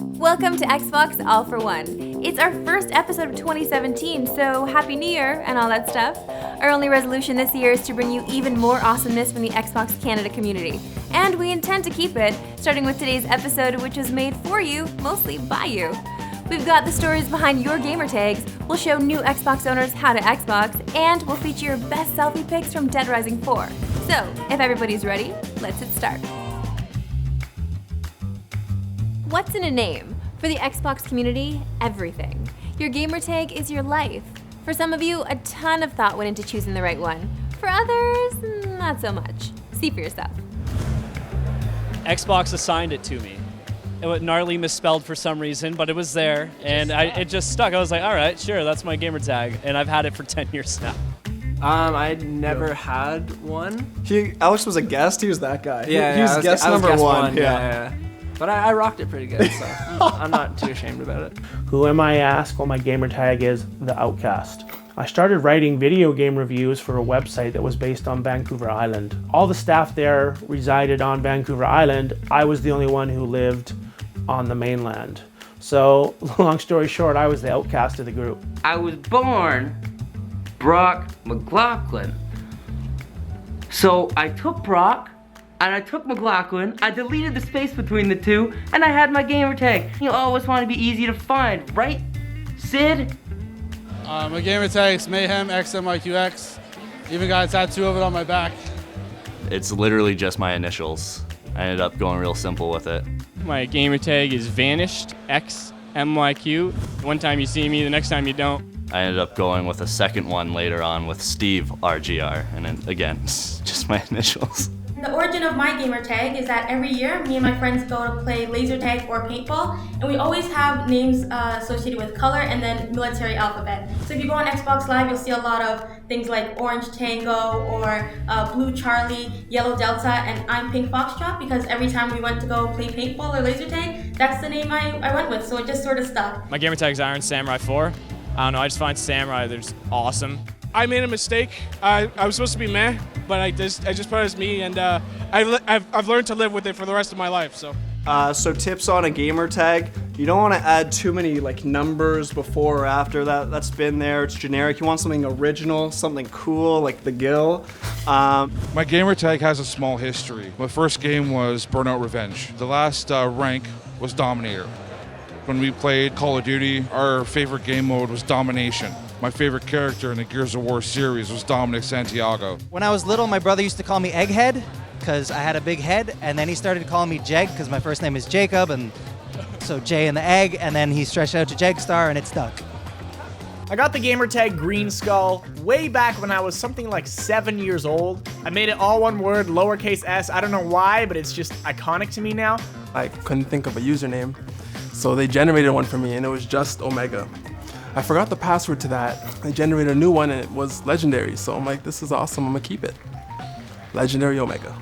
Welcome to Xbox All for One. It's our first episode of 2017, so Happy New Year and all that stuff. Our only resolution this year is to bring you even more awesomeness from the Xbox Canada community. And we intend to keep it, starting with today's episode, which was made for you, mostly by you. We've got the stories behind your Gamertags, we'll show new Xbox owners how to Xbox, and we'll feature your best selfie pics from Dead Rising 4. So, if everybody's ready, let's hit start. What's in a name? For the Xbox community, everything. Your Gamertag is your life. For some of you, a ton of thought went into choosing the right one. For others, not so much. See for yourself. Xbox assigned it to me. It was gnarly misspelled for some reason, but it was there, and it just stuck. I was like, all right, sure, that's my Gamertag, and I've had it for 10 years now. I never had one. Alex was a guest. He was that guy. Yeah, he was guest number one. Yeah. But I rocked it pretty good, so I'm not too ashamed about it. Who am I asked? Well, my gamertag is The Outcast. I started writing video game reviews for a website that was based on Vancouver Island. All the staff there resided on Vancouver Island. I was the only one who lived on the mainland. So, long story short, I was the outcast of the group. I was born Brock McLaughlin. So I took Brock and I took McLaughlin, I deleted the space between the two, and I had my gamer tag. You always want to be easy to find, right, Sid? My gamer tag is Mayhem XMIQX. Even got a tattoo of it on my back. It's literally just my initials. I ended up going real simple with it. My gamer tag is Vanished XMYQ. One time you see me, the next time you don't. I ended up going with a second one later on with Steve RGR, and then, again, it's just my initials. The origin of my gamer tag is that every year, me and my friends go to play laser tag or paintball, and we always have names associated with color and then military alphabet. So if you go on Xbox Live, you'll see a lot of things like Orange Tango or Blue Charlie, Yellow Delta, and I'm Pink Foxtrot, because every time we went to go play paintball or laser tag, that's the name I went with, so it just sort of stuck. My gamer tag is Iron Samurai 4. I don't know, I just find Samurai, they're just awesome. I made a mistake. I was supposed to be meh, but I just put it as me, and I've learned to live with it for the rest of my life. So tips on a gamer tag: you don't want to add too many numbers before or after that. That's been there. It's generic. You want something original, something cool like the Gill. My gamer tag has a small history. My first game was Burnout Revenge. The last rank was Dominator. When we played Call of Duty, our favorite game mode was Domination. My favorite character in the Gears of War series was Dominic Santiago. When I was little, my brother used to call me Egghead because I had a big head, and then he started calling me Jeg because my first name is Jacob, and so J and the egg, and then he stretched out to Jegstar, and it stuck. I got the gamertag Green Skull way back when I was something like 7 years old. I made it all one word, lowercase s. I don't know why, but it's just iconic to me now. I couldn't think of a username, so they generated one for me, and it was just Omega. I forgot the password to that. They generated a new one, and it was Legendary, so I'm like, this is awesome, I'm gonna keep it. Legendary Omega.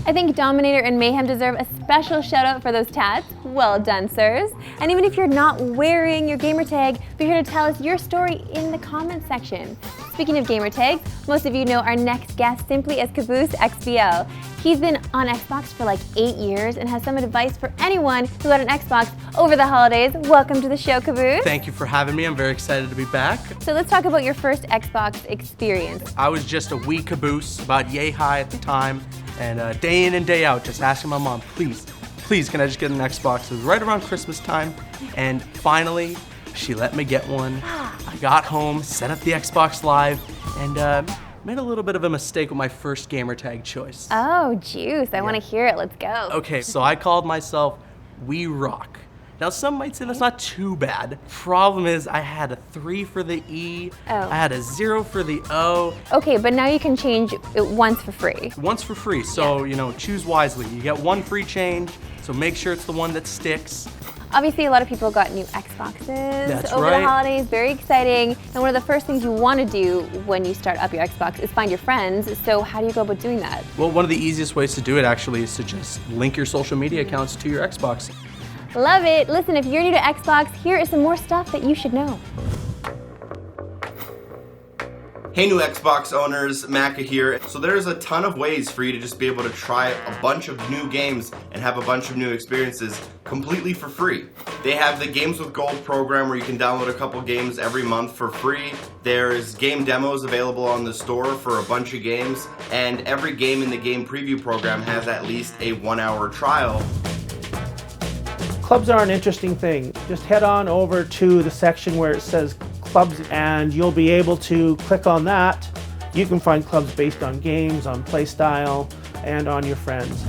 I think Dominator and Mayhem deserve a special shout out for those tats. Well done, sirs. And even if you're not wearing your gamertag, be here to tell us your story in the comments section. Speaking of gamertags, most of you know our next guest simply as Caboose XBL. He's been on Xbox for like 8 years and has some advice for anyone who got an Xbox over the holidays. Welcome to the show, Caboose. Thank you for having me. I'm very excited to be back. So let's talk about your first Xbox experience. I was just a wee caboose, about yay high at the time, and day in and day out, just asking my mom, please, can I just get an Xbox? It was right around Christmas time, and finally, she let me get one. I got home, set up the Xbox Live, and made a little bit of a mistake with my first gamertag choice. Oh, juice. I want to hear it. Let's go. Okay, so I called myself We Rock. Now, some might say that's not too bad. Problem is, I had a 3 for the E, I had a 0 for the O. Okay, but now you can change it once for free. Once for free, so, choose wisely. You get one free change, so make sure it's the one that sticks. Obviously, a lot of people got new Xboxes over the holidays, very exciting. And one of the first things you want to do when you start up your Xbox is find your friends. So how do you go about doing that? Well, one of the easiest ways to do it actually is to just link your social media accounts to your Xbox. Love it. Listen, if you're new to Xbox, here is some more stuff that you should know. Hey new Xbox owners, Macca here. So there's a ton of ways for you to just be able to try a bunch of new games and have a bunch of new experiences completely for free. They have the Games with Gold program where you can download a couple games every month for free. There's game demos available on the store for a bunch of games, and every game in the game preview program has at least a 1-hour trial. Clubs are an interesting thing. Just head on over to the section where it says clubs and you'll be able to click on that. You can find clubs based on games, on play style, and on your friends.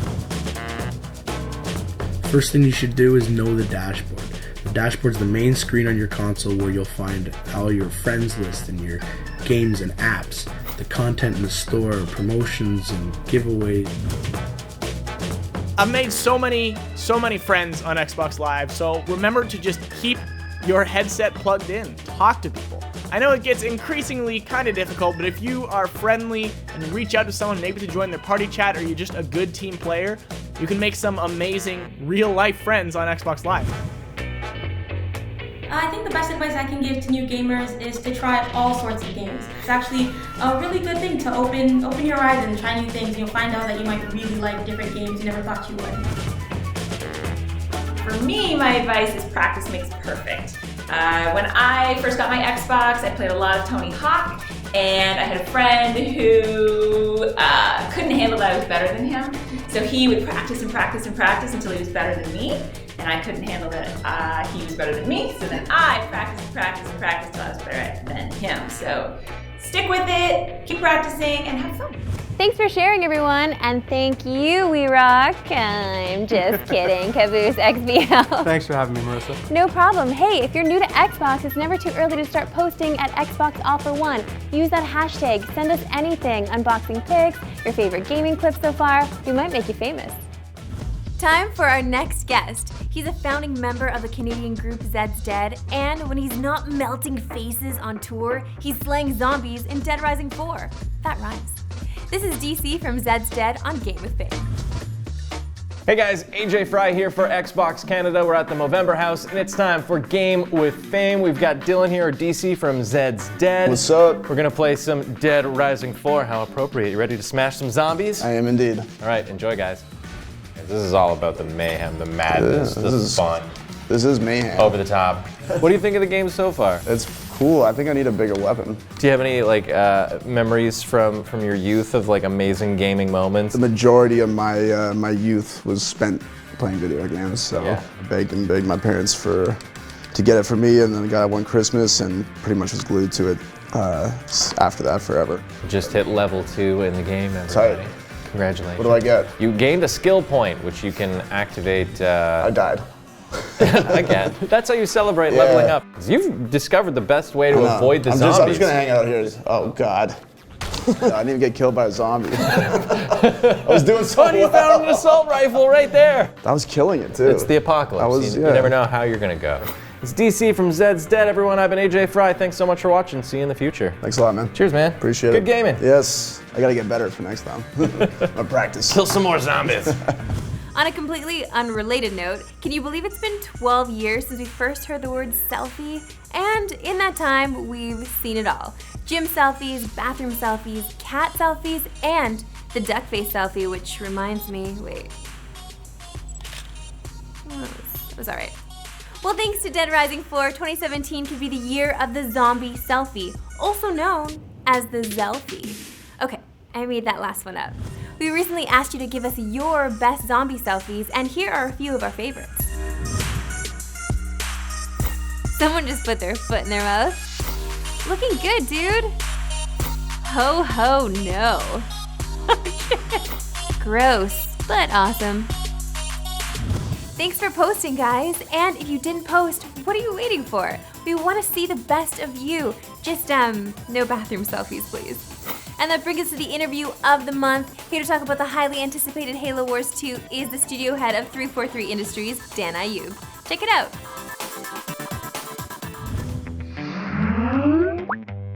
First thing you should do is know the dashboard. The dashboard's the main screen on your console where you'll find all your friends list and your games and apps, the content in the store, promotions and giveaways. I've made so many friends on Xbox Live, so remember to just keep your headset plugged in. Talk to people. I know it gets increasingly kind of difficult, but if you are friendly and you reach out to someone maybe to join their party chat or you're just a good team player, you can make some amazing real-life friends on Xbox Live. I think the best advice I can give to new gamers is to try all sorts of games. It's actually a really good thing to open your eyes and try new things, and you'll find out that you might really like different games you never thought you would. For me, my advice is practice makes perfect. When I first got my Xbox, I played a lot of Tony Hawk, and I had a friend who couldn't handle that I was better than him. So he would practice and practice and practice until he was better than me, and I couldn't handle that he was better than me. So then I practiced and practiced and practiced until I was better than him. So stick with it, keep practicing, and have fun. Thanks for sharing, everyone, and thank you, We Rock. I'm just kidding, Caboose XBL. Thanks for having me, Marissa. No problem. Hey, if you're new to Xbox, it's never too early to start posting at Xbox All for One. Use that hashtag. Send us anything. Unboxing pics, your favorite gaming clips so far. We might make you famous. Time for our next guest. He's a founding member of the Canadian group Zed's Dead, and when he's not melting faces on tour, he's slaying zombies in Dead Rising 4. That rhymes. This is DC from Zed's Dead on Game with Fame. Hey guys, AJ Fry here for Xbox Canada. We're at the Movember House, and it's time for Game with Fame. We've got Dylan here, or DC from Zed's Dead. What's up? We're gonna play some Dead Rising 4. How appropriate. You ready to smash some zombies? I am indeed. All right, enjoy, guys. This is all about the mayhem, the madness, the fun. This is mayhem. Over the top. What do you think of the game so far? It's cool. I think I need a bigger weapon. Do you have any memories from your youth of amazing gaming moments? The majority of my my youth was spent playing video games, so I begged my parents to get it for me, and then I got it one Christmas and pretty much was glued to it after that forever. Just hit level 2 in the game, everybody. Tight. Congratulations. What do I get? You gained a skill point, which you can activate. I died. Again, that's how you celebrate leveling up. You've discovered the best way to avoid the zombies. I'm just gonna hang out here. Oh God. I didn't even get killed by a zombie. I was doing so well. You found an assault rifle right there. I was killing it too. It's the apocalypse. You never know how you're gonna go. It's DC from Zed's Dead, everyone. I've been AJ Fry. Thanks so much for watching. See you in the future. Thanks a lot, man. Cheers, man. Appreciate it. Good gaming. Yes. I gotta get better for next time. My practice. Kill some more zombies. On a completely unrelated note, can you believe it's been 12 years since we first heard the word selfie? And in that time, we've seen it all. Gym selfies, bathroom selfies, cat selfies, and the duck face selfie, which reminds me, wait. Oh, it was all right. Well, thanks to Dead Rising 4, 2017 could be the year of the zombie selfie, also known as the Zelfie. Okay, I made that last one up. We recently asked you to give us your best zombie selfies, and here are a few of our favorites. Someone just put their foot in their mouth. Looking good, dude. Ho ho no. Gross, but awesome. Thanks for posting, guys. And if you didn't post, what are you waiting for? We want to see the best of you. Just, no bathroom selfies, please. And that brings us to the interview of the month. Here to talk about the highly anticipated Halo Wars 2 is the studio head of 343 Industries, Dan Ayub. Check it out.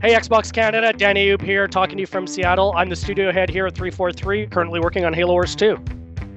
Hey Xbox Canada, Dan Ayub here, talking to you from Seattle. I'm the studio head here at 343, currently working on Halo Wars 2.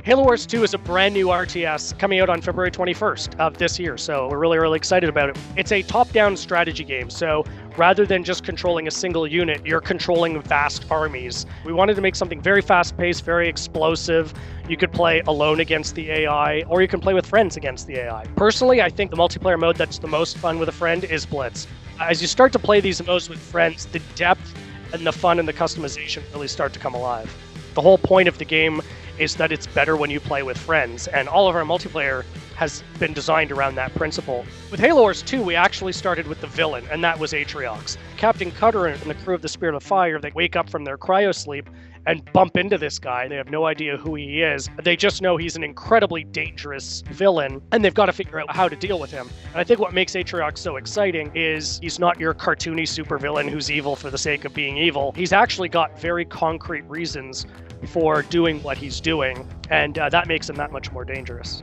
Halo Wars 2 is a brand new RTS coming out on February 21st of this year, so we're really, really excited about it. It's a top-down strategy game, so rather than just controlling a single unit, you're controlling vast armies. We wanted to make something very fast-paced, very explosive. You could play alone against the AI, or you can play with friends against the AI. Personally, I think the multiplayer mode that's the most fun with a friend is Blitz. As you start to play these modes with friends, the depth and the fun and the customization really start to come alive. The whole point of the game is that it's better when you play with friends, and all of our multiplayer has been designed around that principle. With Halo Wars 2, we actually started with the villain, and that was Atriox. Captain Cutter and the crew of the Spirit of Fire, they wake up from their cryosleep and bump into this guy. They have no idea who he is. They just know he's an incredibly dangerous villain, and they've got to figure out how to deal with him. And I think what makes Atriox so exciting is he's not your cartoony supervillain who's evil for the sake of being evil. He's actually got very concrete reasons for doing what he's doing, and that makes him that much more dangerous.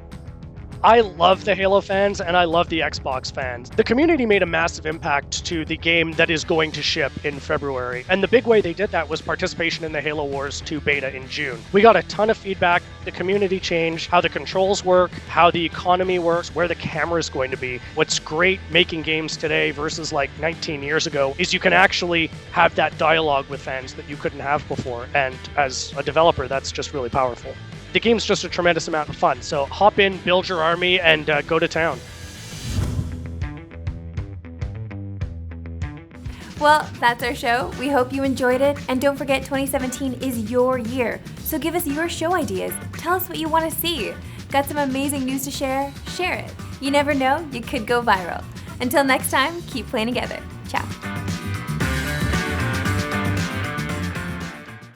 I love the Halo fans and I love the Xbox fans. The community made a massive impact to the game that is going to ship in February. And the big way they did that was participation in the Halo Wars 2 beta in June. We got a ton of feedback. The community changed, how the controls work, how the economy works, where the camera is going to be. What's great making games today versus like 19 years ago is you can actually have that dialogue with fans that you couldn't have before. And as a developer, that's just really powerful. The game's just a tremendous amount of fun, so hop in, build your army, and go to town. Well, that's our show. We hope you enjoyed it, and don't forget 2017 is your year. So give us your show ideas. Tell us what you want to see. Got some amazing news to share? Share it. You never know, you could go viral. Until next time, keep playing together.